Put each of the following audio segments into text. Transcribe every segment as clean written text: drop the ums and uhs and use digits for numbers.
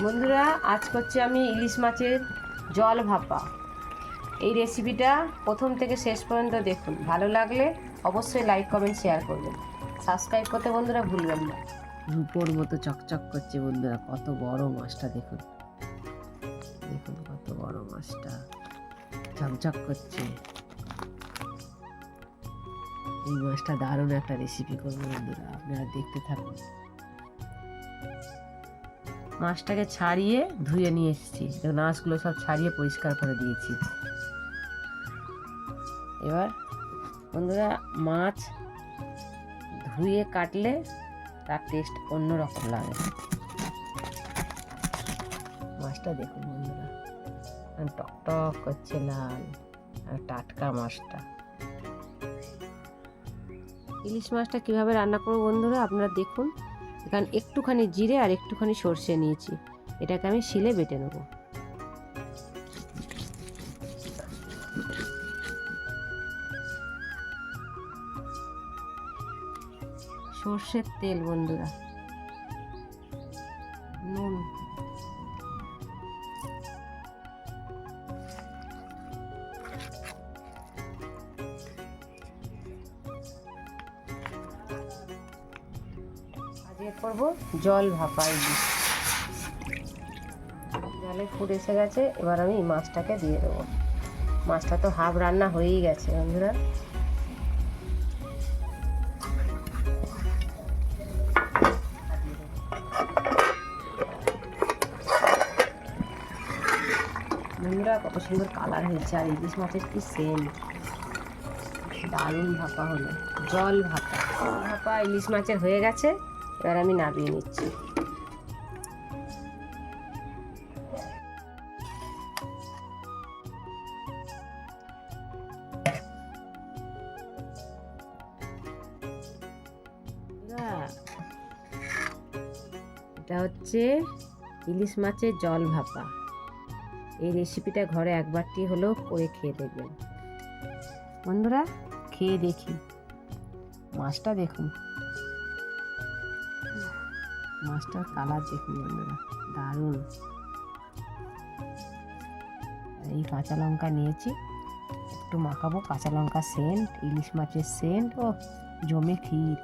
বন্ধুরা, আজ করছি আমি ইলিশ মাছের জল ভাপা। এই রেসিপিটা প্রথম থেকে শেষ পর্যন্ত দেখুন। ভালো লাগলে অবশ্যই লাইক কমেন্ট শেয়ার করবেন, সাবস্ক্রাইব করতে বন্ধুরা ভুলবেন না। রূপোর মতো চকচক করছে বন্ধুরা। কত বড় মাছটা দেখুন, দেখুন কত বড় মাছটা চকচক করছে। এই মাছটা দারুণ একটা রেসিপি করবো বন্ধুরা, আপনারা দেখতে থাকুন। মাছটাকে ছাড়িয়ে ধুয়ে নিয়ে এসেছি, মাছগুলো সব ছাড়িয়ে পরিষ্কার করে দিয়েছি। এবার বন্ধুরা, মাছ ধুয়ে কাটলে তার টেস্ট অন্যরকম লাগে। মাছটা দেখুন বন্ধুরা, টকটক করছে লাল আর টাটকা মাছটা। ইলিশ মাছটা কীভাবে রান্না করবো বন্ধুরা আপনারা দেখুন। এখানে একটুখানি জিরে আর একটুখানি সর্ষে নিয়েছি, এটাকে আমি শিলে বেটে নেব। সর্ষের তেল বন্ধুরা, নুন, আজকে করবো জল ভাপা ইলিশ। জলে ফুট এসে গেছে, এবার আমি মাছটাকে দিয়ে দেবো। মাছটা তো হাফ রান্না হয়েই গেছে বন্ধুরা। বন্ধুরা, কত সুন্দর কালার হয়েছে, আর ইলিশ মাছের কি সেন্ট! দারুণ ভাপা হলো, জল ভাপা। ভাপা ইলিশ মাছের হয়ে গেছে, এবার আমি নামিয়ে নিচ্ছি। এটা হচ্ছে ইলিশ মাছের জল ভাপা। এই রেসিপিটা ঘরে একবারটি হলেও করে খেয়ে দেখবেন বন্ধুরা। খেয়ে দেখি, মাছটা দেখুন, মাছটার কালার দেখুন বন্ধুরা, দারুণ। এই কাঁচা লঙ্কা নিয়েছি, একটু মাখাবো। কাঁচা লঙ্কা সেন্ট, ইলিশ মাছের সেন্ট, ও জমে ক্ষীর।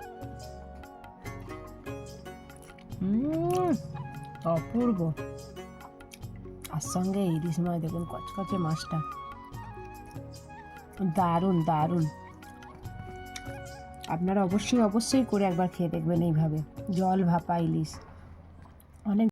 অপূর্ব। আর সঙ্গে ইলিশ মাছ দেখুন, কচকচে মাছটা, দারুণ দারুণ। আপনারা অবশ্যই করে একবার খেয়ে দেখবেন এইভাবে জল ভাপা ইলিশ।